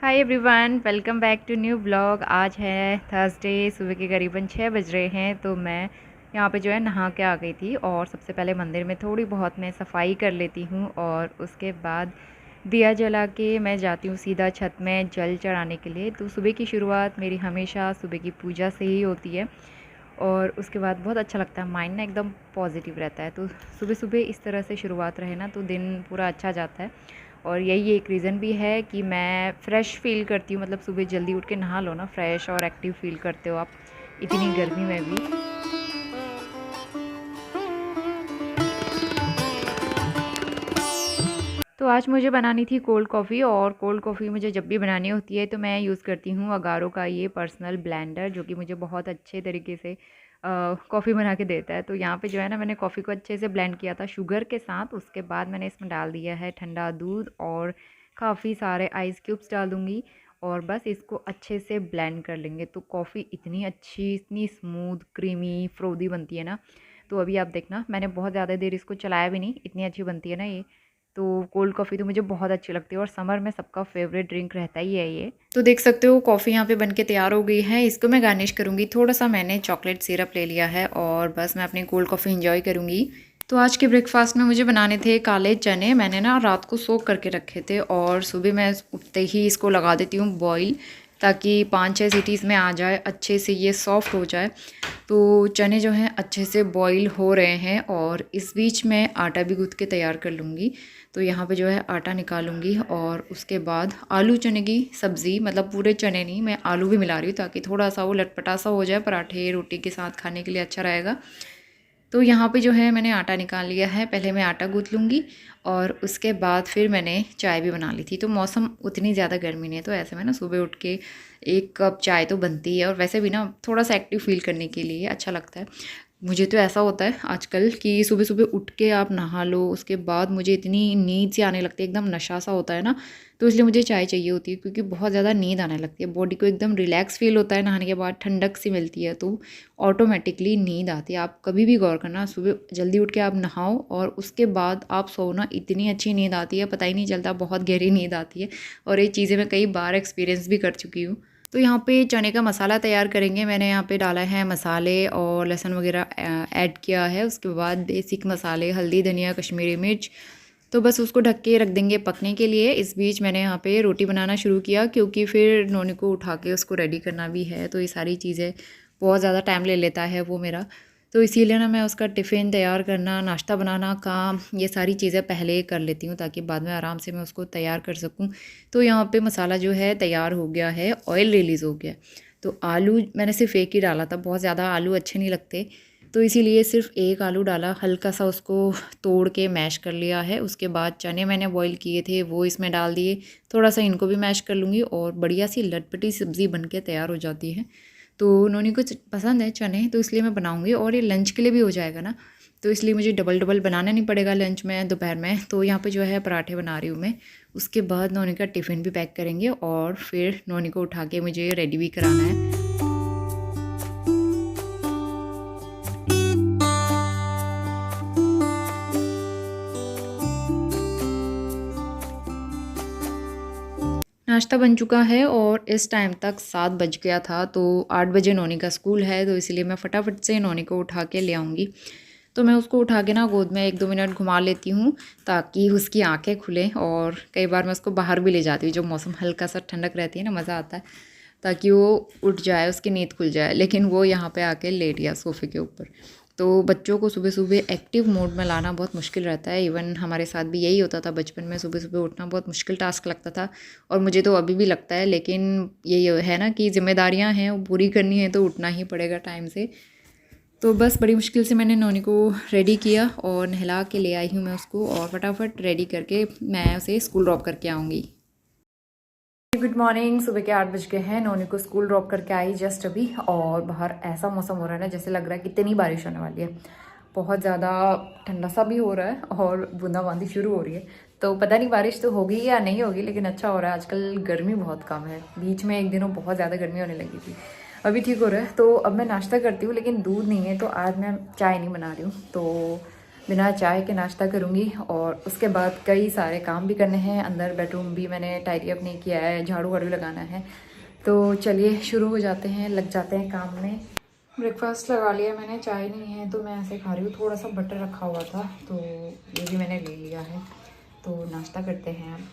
Hi everyone, welcome back to new blog. आज है Thursday, सुबह के करीबन 6 बज रहे हैं। तो मैं यहाँ पे जो है नहा के आ गई थी और सबसे पहले मंदिर में थोड़ी बहुत मैं सफाई कर लेती हूँ और उसके बाद दिया जला के मैं जाती हूँ सीधा छत में जल चढ़ाने के लिए। तो सुबह की शुरुआत मेरी हमेशा सुबह की पूजा से ही होती है और उसके बाद बहुत अच्छा लगता है, माइंड ना एकदम पॉजिटिव रहता है। तो सुबह सुबह इस तरह से शुरुआत रहे ना तो दिन पूरा अच्छा जाता है। और यही एक रीज़न भी है कि मैं फ़्रेश फ़ील करती हूँ, मतलब सुबह जल्दी उठ के नहा लो ना, फ्रेश और एक्टिव फ़ील करते हो आप इतनी गर्मी में भी। तो आज मुझे बनानी थी कोल्ड कॉफ़ी, और कोल्ड कॉफ़ी मुझे जब भी बनानी होती है तो मैं यूज़ करती हूँ अगारो का ये पर्सनल ब्लेंडर, जो कि मुझे बहुत अच्छे तरीके से कॉफ़ी बना के देता है। तो यहाँ पे जो है ना, मैंने कॉफ़ी को अच्छे से ब्लेंड किया था शुगर के साथ। उसके बाद मैंने इसमें डाल दिया है ठंडा दूध और काफ़ी सारे आइस क्यूब्स डाल दूँगी और बस इसको अच्छे से ब्लेंड कर लेंगे। तो कॉफ़ी इतनी अच्छी, इतनी स्मूथ, क्रीमी, फ्रोदी बनती है ना। तो अभी आप देखना, मैंने बहुत ज़्यादा देर इसको चलाया भी नहीं, इतनी अच्छी बनती है ना ये। तो कोल्ड कॉफ़ी तो मुझे बहुत अच्छी लगती है और समर में सबका फेवरेट ड्रिंक रहता ही है ये। तो देख सकते हो कॉफ़ी यहाँ पे बनके तैयार हो गई है। इसको मैं गार्निश करूँगी, थोड़ा सा मैंने चॉकलेट सिरप ले लिया है और बस मैं अपनी कोल्ड कॉफ़ी इंजॉय करूँगी। तो आज के ब्रेकफास्ट में मुझे बनाने थे काले चने। मैंने ना रात को सोक करके रखे थे और सुबह मैं उठते ही इसको लगा देती हूँ बॉईल, ताकि 5-6 सीटीज़ में आ जाए, अच्छे से ये सॉफ्ट हो जाए। तो चने जो हैं अच्छे से बॉईल हो रहे हैं और इस बीच मैं आटा भी गूँथ के तैयार कर लूँगी। तो यहाँ पे जो है आटा निकालूंगी और उसके बाद आलू चने की सब्ज़ी, मतलब पूरे चने नहीं, मैं आलू भी मिला रही हूँ ताकि थोड़ा सा वो लटपटा सा हो जाए, पराठे रोटी के साथ खाने के लिए अच्छा रहेगा। तो यहाँ पे जो है मैंने आटा निकाल लिया है। पहले मैं आटा गूँथ लूँगी और उसके बाद फिर मैंने चाय भी बना ली थी। तो मौसम उतनी ज़्यादा गर्मी नहीं है, तो ऐसे में ना सुबह उठ के 1 कप चाय तो बनती है और वैसे भी ना थोड़ा सा एक्टिव फील करने के लिए अच्छा लगता है। मुझे तो ऐसा होता है आजकल कि सुबह सुबह उठ के आप नहा लो, उसके बाद मुझे इतनी नींद सी आने लगती है, एकदम नशा सा होता है ना। तो इसलिए मुझे चाय चाहिए होती है, क्योंकि बहुत ज़्यादा नींद आने लगती है, बॉडी को एकदम रिलैक्स फील होता है, नहाने के बाद ठंडक सी मिलती है, तो ऑटोमेटिकली नींद आती है। आप कभी भी गौर करना, सुबह जल्दी उठ के आप नहाओ और उसके बाद आप सो ना, इतनी अच्छी नींद आती है, पता ही नहीं चलता, बहुत गहरी नींद आती है। और ये चीज़ें मैं कई बार एक्सपीरियंस भी कर चुकी हूँ। तो यहाँ पे चने का मसाला तैयार करेंगे। मैंने यहाँ पे डाला है मसाले और लहसुन वगैरह ऐड किया है। उसके बाद बेसिक मसाले, हल्दी, धनिया, कश्मीरी मिर्च। तो बस उसको ढक के रख देंगे पकने के लिए। इस बीच मैंने यहाँ पे रोटी बनाना शुरू किया, क्योंकि फिर नोनी को उठा के उसको रेडी करना भी है। तो ये सारी चीज़ें बहुत ज़्यादा टाइम ले लेता है वो मेरा। तो इसीलिए ना मैं उसका टिफ़िन तैयार करना, नाश्ता बनाना काम, ये सारी चीज़ें पहले कर लेती हूँ, ताकि बाद में आराम से मैं उसको तैयार कर सकूँ। तो यहाँ पे मसाला जो है तैयार हो गया है, ऑयल रिलीज़ हो गया। तो आलू मैंने सिर्फ एक ही डाला था, बहुत ज़्यादा आलू अच्छे नहीं लगते, तो इसीलिए सिर्फ एक आलू डाला, हल्का सा उसको तोड़ के मैश कर लिया है। उसके बाद चने मैंने बॉईल किए थे वो इसमें डाल दिए, थोड़ा सा इनको भी मैश कर लूँगी और बढ़िया सी लटपटी सब्ज़ी बन के तैयार हो जाती है। तो नोनी को पसंद है चने, तो इसलिए मैं बनाऊँगी और ये लंच के लिए भी हो जाएगा ना, तो इसलिए मुझे डबल डबल बनाना नहीं पड़ेगा लंच में, दोपहर में। तो यहाँ पे जो है पराठे बना रही हूँ मैं। उसके बाद नोनी का टिफ़िन भी पैक करेंगे और फिर नोनी को उठा के मुझे रेडी भी कराना है। नाश्ता बन चुका है और इस टाइम तक 7 बज गया था। तो 8 बजे नोनी का स्कूल है, तो इसलिए मैं फटाफट से नोनी को उठा के ले आऊँगी। तो मैं उसको उठा के ना गोद में 1-2 मिनट घुमा लेती हूँ, ताकि उसकी आँखें खुलें। और कई बार मैं उसको बाहर भी ले जाती हूँ, जब मौसम हल्का सा ठंडक रहती है ना, मज़ा आता है, ताकि वो उठ जाए, उसकी नींद खुल जाए। लेकिन वो यहाँ पे आके लेट गया सोफ़े के ऊपर। तो बच्चों को सुबह सुबह एक्टिव मोड में लाना बहुत मुश्किल रहता है। इवन हमारे साथ भी यही होता था बचपन में, सुबह सुबह उठना बहुत मुश्किल टास्क लगता था और मुझे तो अभी भी लगता है। लेकिन ये है ना कि जिम्मेदारियां हैं, वो पूरी करनी है, तो उठना ही पड़ेगा टाइम से। तो बस बड़ी मुश्किल से मैंने नोनी को रेडी किया और नहला के ले आई हूँ मैं उसको, और फटाफट रेडी करके मैं उसे स्कूल ड्रॉप करके आऊँगी। Good morning. सुबह के 8 बज गए हैं। नोनी को स्कूल ड्रॉप करके आई जस्ट अभी, और बाहर ऐसा मौसम हो रहा है ना, जैसे लग रहा है कितनी बारिश होने वाली है। बहुत ज़्यादा ठंडा सा भी हो रहा है और बूंदाबांदी शुरू हो रही है। तो पता नहीं बारिश तो होगी या नहीं होगी, लेकिन अच्छा हो रहा है। आजकल गर्मी बहुत कम है, बीच में एक दिनों बहुत ज़्यादा गर्मी होने लगी थी, अभी ठीक हो रहा है। तो अब मैं नाश्ता करती हूँ, लेकिन दूध नहीं है, तो आज मैं चाय नहीं बना रही हूँ। तो बिना चाय के नाश्ता करूँगी और उसके बाद कई सारे काम भी करने हैं। अंदर बेडरूम भी मैंने टाइडी अप नहीं किया है, झाड़ू वाड़ू लगाना है। तो चलिए शुरू हो जाते हैं, लग जाते हैं काम में। ब्रेकफास्ट लगा लिया मैंने, चाय नहीं है तो मैं ऐसे खा रही हूँ। थोड़ा सा बटर रखा हुआ था तो ये भी मैंने ले लिया है। तो नाश्ता करते हैं अब।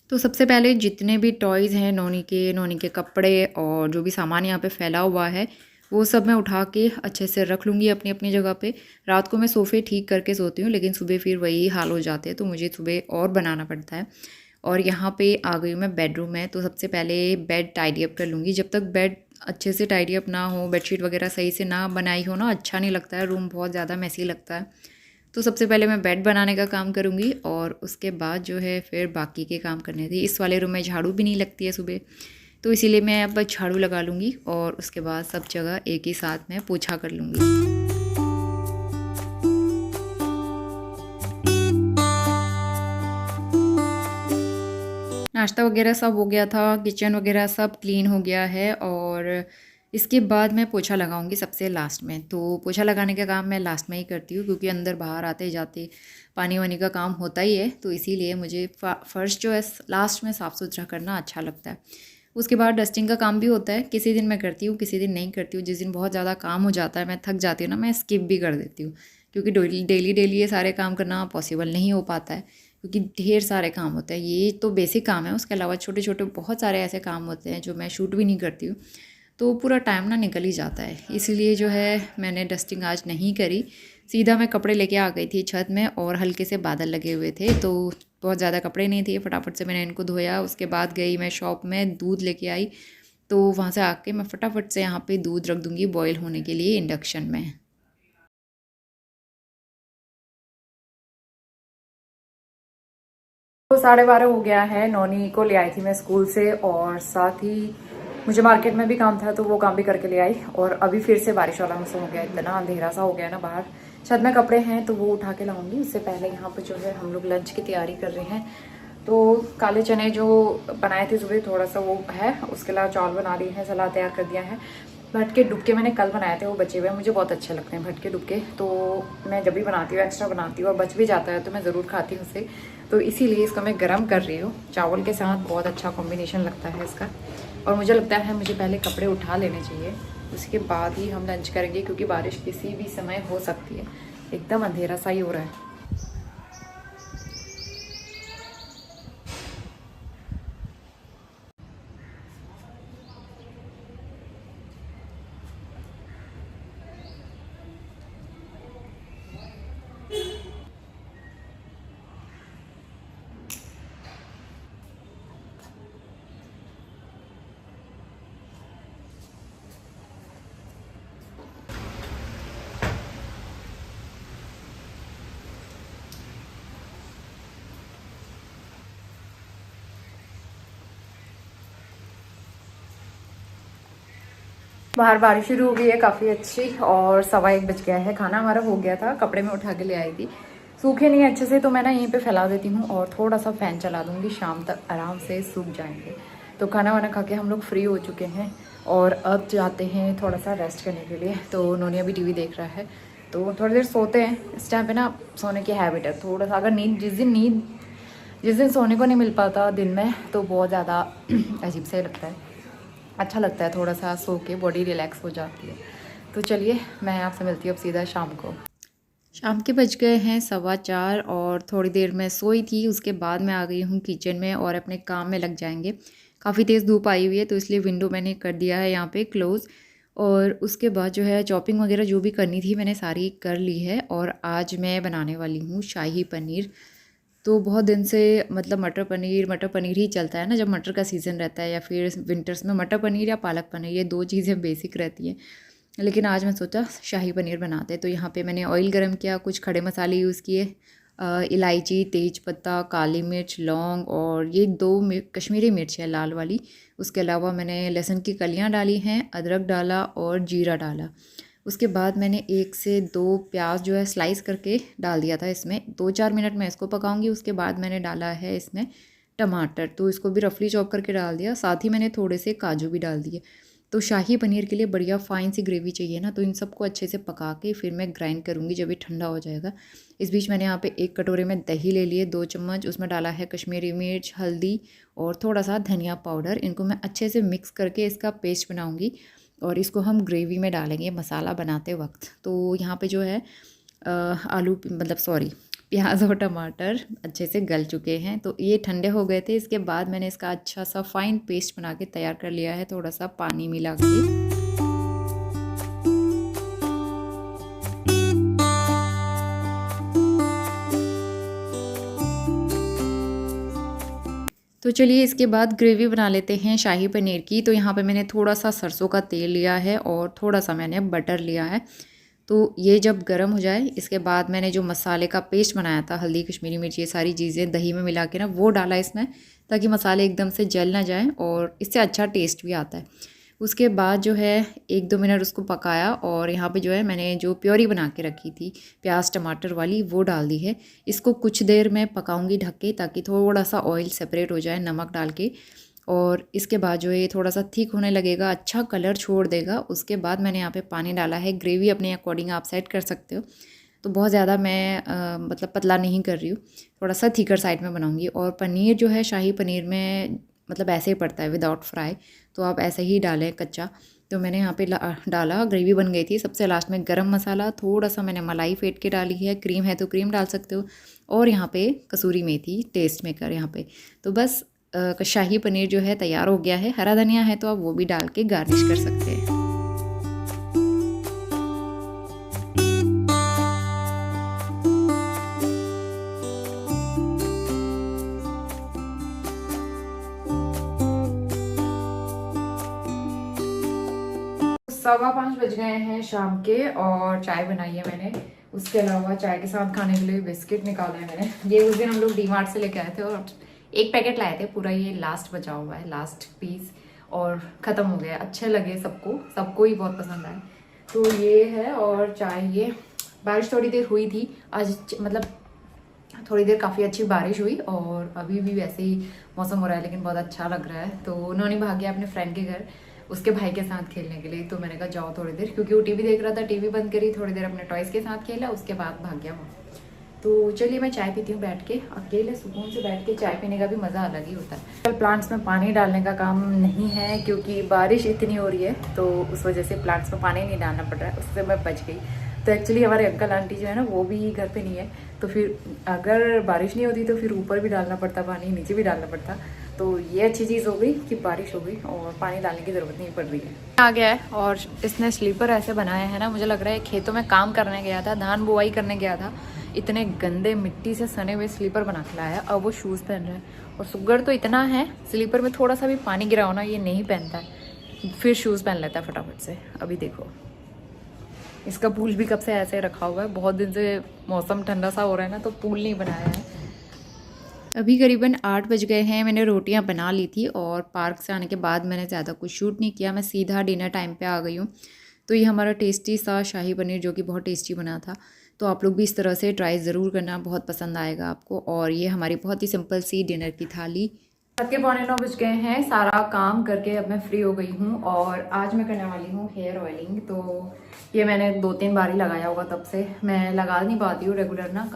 तो सबसे पहले जितने भी टॉयज़ हैं नोनी के कपड़े और जो भी सामान यहाँ पे फैला हुआ है वो सब मैं उठा के अच्छे से रख लूँगी अपनी अपनी जगह पे। रात को मैं सोफ़े ठीक करके सोती हूँ, लेकिन सुबह फिर वही हाल हो जाते हैं, तो मुझे सुबह और बनाना पड़ता है। और यहाँ पे आ गई हूँ मैं बेडरूम में। तो सबसे पहले बेड टाइडी अप कर लूँगी। जब तक बेड अच्छे से टाइडी अप ना हो, बेडशीट वगैरह सही से ना बनाई हो ना, अच्छा नहीं लगता है, रूम बहुत ज़्यादा मैसी लगता है। तो सबसे पहले मैं बेड बनाने का काम करूँगी और उसके बाद जो है फिर बाकी के काम करने थे। इस वाले रूम में झाड़ू भी नहीं लगती है सुबह, तो इसीलिए मैं अब झाड़ू लगा लूँगी और उसके बाद सब जगह एक ही साथ में पोछा कर लूँगी। नाश्ता वगैरह सब हो गया था, किचन वगैरह सब क्लीन हो गया है और इसके बाद मैं पोछा लगाऊंगी सबसे लास्ट में। तो पोछा लगाने का काम मैं लास्ट में ही करती हूँ, क्योंकि अंदर बाहर आते जाते पानी वानी का काम होता ही है, तो इसीलिए मुझे फ़र्श जो है लास्ट में साफ़ सुथरा करना अच्छा लगता है। उसके बाद डस्टिंग का काम भी होता है। किसी दिन मैं करती हूँ, किसी दिन नहीं करती हूँ। जिस दिन बहुत ज़्यादा काम हो जाता है, मैं थक जाती हूँ ना, मैं स्किप भी कर देती हूँ, क्योंकि डेली डेली ये सारे काम करना पॉसिबल नहीं हो पाता है, क्योंकि ढेर सारे काम होते हैं। ये तो बेसिक काम है, उसके अलावा छोटे छोटे बहुत सारे ऐसे काम होते हैं जो मैं शूट भी नहीं करती हूँ, तो पूरा टाइम ना निकल ही जाता है। इसलिए जो है मैंने डस्टिंग आज नहीं करी। सीधा मैं कपड़े लेके आ गई थी छत में और हल्के से बादल लगे हुए थे, तो बहुत ज़्यादा कपड़े नहीं थे। फटाफट से मैंने इनको धोया। उसके बाद गई मैं शॉप में, दूध लेके आई। तो वहाँ से आके मैं फटाफट से यहाँ पे दूध रख दूँगी बॉयल होने के लिए इंडक्शन में। तो 12:30 हो गया है। नौनी को ले आई थी मैं स्कूल से और साथ ही मुझे मार्केट में भी काम था, तो वो काम भी करके ले आई। और अभी फिर से बारिश वाला मौसम हो गया, इतना अंधेरा सा हो गया ना बाहर। छत में कपड़े हैं तो वो उठा के लाऊंगी। उससे पहले यहाँ पे जो है हम लोग लंच की तैयारी कर रहे हैं। तो काले चने जो बनाए थे सुबह, थोड़ा सा वो है, उसके अलावा चावल बना लिए हैं, सलाद तैयार कर दिया है। भटके डुबके मैंने कल बनाए थे, वो बचे हुए हैं। मुझे बहुत अच्छे लगते हैं भटके डुबके, तो मैं जब भी बनाती हूँ एक्स्ट्रा बनाती हूँ और बच भी जाता है तो मैं ज़रूर खाती हूँ उसे। तो इसीलिए इसको मैं गर्म कर रही हूँ। चावल के साथ बहुत अच्छा कॉम्बिनेशन लगता है इसका। और मुझे लगता है मुझे पहले कपड़े उठा लेने चाहिए, उसके बाद ही हम लंच करेंगे, क्योंकि बारिश किसी भी समय हो सकती है। एकदम अंधेरा सा ही हो रहा है। बाहर बारिश शुरू हो गई है काफ़ी अच्छी, और 1:15 बज गया है। खाना हमारा हो गया था, कपड़े में उठा के ले आई थी। सूखे नहीं अच्छे से, तो मैं ना यहीं पे फैला देती हूँ और थोड़ा सा फ़ैन चला दूँगी, शाम तक आराम से सूख जाएंगे। तो खाना वाना खा के हम लोग फ्री हो चुके हैं और अब जाते हैं थोड़ा सा रेस्ट करने के लिए। तो नोनिया भी टीवी देख रहा है, तो थोड़ी देर सोते हैं। इस टाइम पे ना सोने की हैबिट है थोड़ा सा। अगर जिस दिन सोने को नहीं मिल पाता दिन में, तो बहुत ज़्यादा अजीब सा ही लगता है। अच्छा लगता है थोड़ा सा सो के, बॉडी रिलैक्स हो जाती है। तो चलिए मैं आपसे मिलती हूँ अब सीधा शाम को। शाम के बज गए हैं 4:15 और थोड़ी देर मैं सोई थी। उसके बाद मैं आ गई हूँ किचन में और अपने काम में लग जाएंगे। काफ़ी तेज़ धूप आई हुई है, तो इसलिए विंडो मैंने कर दिया है यहाँ पे क्लोज़। और उसके बाद जो है चॉपिंग वगैरह जो भी करनी थी मैंने सारी कर ली है। और आज मैं बनाने वाली हूँ शाही पनीर। तो बहुत दिन से मतलब मटर पनीर ही चलता है ना, जब मटर का सीज़न रहता है या फिर विंटर्स में मटर पनीर या पालक पनीर, ये दो चीज़ें बेसिक रहती हैं। लेकिन आज मैं सोचा शाही पनीर बनाते। तो यहाँ पे मैंने ऑयल गरम किया, कुछ खड़े मसाले यूज़ किए, इलायची, तेज पत्ता, काली मिर्च, लौंग और ये कश्मीरी मिर्च है लाल वाली। उसके अलावा मैंने लहसुन की कलियाँ डाली हैं, अदरक डाला और जीरा डाला। उसके बाद मैंने 1 से 2 प्याज जो है स्लाइस करके डाल दिया था इसमें। 2-4 मिनट मैं इसको पकाऊंगी। उसके बाद मैंने डाला है इसमें टमाटर, तो इसको भी रफली चॉप करके डाल दिया। साथ ही मैंने थोड़े से काजू भी डाल दिए। तो शाही पनीर के लिए बढ़िया फ़ाइन सी ग्रेवी चाहिए ना, तो इन सबको अच्छे से पका के फिर मैं ग्राइंड करूँगी जब ये ठंडा हो जाएगा। इस बीच मैंने यहाँ पे 1 कटोरे में दही ले लिए, 2 चम्मच उसमें डाला है कश्मीरी मिर्च, हल्दी और थोड़ा सा धनिया पाउडर। इनको मैं अच्छे से मिक्स करके इसका पेस्ट बनाऊँगी और इसको हम ग्रेवी में डालेंगे मसाला बनाते वक्त। तो यहाँ पे जो है आलू मतलब सॉरी प्याज और टमाटर अच्छे से गल चुके हैं, तो ये ठंडे हो गए थे। इसके बाद मैंने इसका अच्छा सा फाइन पेस्ट बना के तैयार कर लिया है, थोड़ा सा पानी मिला के। तो चलिए इसके बाद ग्रेवी बना लेते हैं शाही पनीर की। तो यहाँ पे मैंने थोड़ा सा सरसों का तेल लिया है और थोड़ा सा मैंने बटर लिया है। तो ये जब गर्म हो जाए, इसके बाद मैंने जो मसाले का पेस्ट बनाया था, हल्दी, कश्मीरी मिर्च, ये सारी चीज़ें दही में मिला के ना वो डाला इसमें, ताकि मसाले एकदम से जल ना जाएं और इससे अच्छा टेस्ट भी आता है। उसके बाद जो है 1-2 मिनट उसको पकाया और यहाँ पे जो है मैंने जो प्योरी बना के रखी थी प्याज टमाटर वाली, वो डाल दी है। इसको कुछ देर मैं पकाऊंगी ढक के, ताकि थोड़ा सा ऑयल सेपरेट हो जाए नमक डाल के। और इसके बाद जो है ये थोड़ा सा थिक होने लगेगा, अच्छा कलर छोड़ देगा। उसके बाद मैंने यहाँ पे पानी डाला है, ग्रेवी अपने अकॉर्डिंग आप सेट कर सकते हो। तो बहुत ज़्यादा मैं मतलब पतला नहीं कर रही हूँ, थोड़ा सा थिकर साइड में बनाऊँगी। और पनीर जो है शाही पनीर में मतलब ऐसे ही पड़ता है विदाउट फ्राई, तो आप ऐसे ही डालें कच्चा। तो मैंने यहाँ पे डाला, ग्रेवी बन गई थी। सबसे लास्ट में गरम मसाला, थोड़ा सा मैंने मलाई फेंट के डाली है, क्रीम है तो क्रीम डाल सकते हो, और यहाँ पे कसूरी मेथी टेस्ट मेकर यहाँ पे। तो बस शाही पनीर जो है तैयार हो गया है। हरा धनिया है तो आप वो भी डाल के गार्निश कर सकते हैं। सवा 5 बज गए हैं शाम के और चाय बनाई है मैंने। उसके अलावा चाय के साथ खाने के लिए बिस्किट निकाले हैं मैंने। ये उस दिन हम लोग डीमार्ट से लेके आए थे और एक पैकेट लाए थे पूरा, ये लास्ट बचा हुआ है, लास्ट पीस, और ख़त्म हो गया। अच्छे लगे सबको, सबको ही बहुत पसंद आए। तो ये है और चाय। ये बारिश थोड़ी देर हुई थी आज, मतलब थोड़ी देर काफ़ी अच्छी बारिश हुई और अभी भी वैसे ही मौसम हो रहा है, लेकिन बहुत अच्छा लग रहा है। तो उन्होंने भाग गया अपने फ्रेंड के घर उसके भाई के साथ खेलने के लिए। तो मैंने कहा जाओ थोड़ी देर, क्योंकि वो टीवी देख रहा था, टीवी बंद करी, थोड़ी देर अपने टॉयज़ के साथ खेला, उसके बाद भाग गया वो। तो चलिए मैं चाय पीती हूँ बैठ के, अकेले सुकून से बैठ के चाय पीने का भी मज़ा अलग ही होता है। कल प्लांट्स में पानी डालने का काम नहीं है क्योंकि बारिश इतनी हो रही है, तो उस वजह से प्लांट्स में पानी नहीं डालना पड़ रहा है, उससे मैं बच गई। तो एक्चुअली हमारे अंकल आंटी जो है ना वो भी घर पे नहीं है, तो फिर अगर बारिश नहीं होती तो फिर ऊपर भी डालना पड़ता पानी, नीचे भी डालना पड़ता। तो ये अच्छी चीज़ हो गई कि बारिश हो गई और पानी डालने की ज़रूरत नहीं पड़ रही है। आ गया है और इसने स्लीपर ऐसे बनाए हैं ना, मुझे लग रहा है खेतों में काम करने गया था, धान बुआई करने गया था, इतने गंदे मिट्टी से सने हुए स्लीपर बना के लाया है। अब वो शूज़ पहन रहा है और सुगर तो इतना है, स्लीपर में थोड़ा सा भी पानी गिरा हो ना ये नहीं पहनता है, फिर शूज़ पहन लेता है फटाफट से। अभी देखो इसका पूल भी कब से ऐसे रखा हुआ है, बहुत दिन से मौसम ठंडा सा हो रहा है ना, तो पूल नहीं बनाया है। अभी करीबन 8 बज गए हैं। मैंने रोटियां बना ली थी और पार्क से आने के बाद मैंने ज़्यादा कुछ शूट नहीं किया, मैं सीधा डिनर टाइम पे आ गई हूँ। तो ये हमारा टेस्टी सा शाही पनीर जो कि बहुत टेस्टी बना था। तो आप लोग भी इस तरह से ट्राई ज़रूर करना, बहुत पसंद आएगा आपको। और ये हमारी बहुत ही सिंपल सी डिनर की थाली। रात के 8:45 बज गए हैं, सारा काम करके अब मैं फ्री हो गई हूँ और आज मैं करने वाली हूँ हेयर ऑयलिंग। तो ये मैंने 2-3 बार ही लगाया होगा, तब से मैं लगा नहीं पाती हूँ रेगुलर ना,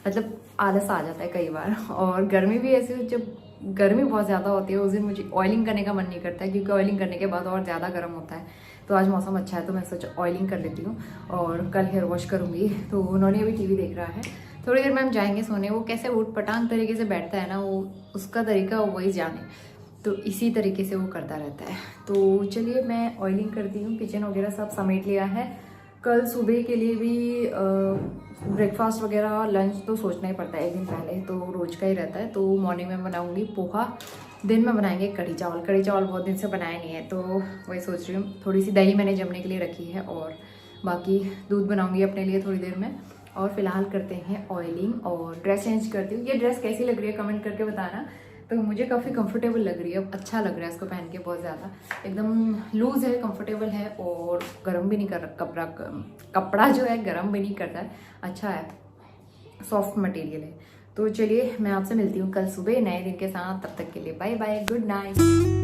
मतलब आलस आ जाता है कई बार। और गर्मी भी ऐसी, जब गर्मी बहुत ज़्यादा होती है उस दिन मुझे ऑयलिंग करने का मन नहीं करता है, क्योंकि ऑयलिंग करने के बाद और ज़्यादा गर्म होता है। तो आज मौसम अच्छा है तो मैं सोचा ऑयलिंग कर लेती हूँ और कल हेयर वॉश करूँगी। तो उन्होंने अभी टीवी देख रहा है, थोड़ी देर में हम जाएंगे सोने। वो कैसे उठ पटांग तरीके से बैठता है ना, वो उसका तरीका वही जाने, तो इसी तरीके से वो करता रहता है। तो चलिए मैं ऑयलिंग करती हूँ, किचन वगैरह सब समेट लिया है। कल सुबह के लिए भी ब्रेकफास्ट वगैरह लंच तो सोचना ही पड़ता है एक दिन पहले, तो रोज़ का ही रहता है। तो मॉर्निंग में बनाऊँगी पोहा, दिन में बनाएंगे कढ़ी चावल। कढ़ी चावल बहुत दिन से बनाए नहीं है, तो वही सोच रही हूँ। थोड़ी सी दही मैंने जमने के लिए रखी है और बाकी दूध बनाऊँगी अपने लिए थोड़ी देर में। और फिलहाल करते हैं ऑयलिंग और ड्रेस चेंज करती हूँ। ये ड्रेस कैसी लग रही है कमेंट करके बताना। तो मुझे काफ़ी कंफर्टेबल लग रही है, अच्छा लग रहा है इसको पहन के, बहुत ज़्यादा एकदम लूज़ है, कंफर्टेबल है और गर्म भी नहीं कर रहा। कपड़ा जो है गर्म भी नहीं करता है, अच्छा है, सॉफ्ट मटेरियल है। तो चलिए मैं आपसे मिलती हूँ कल सुबह नए दिन के साथ, तब तक के लिए बाय बाय, गुड नाइट।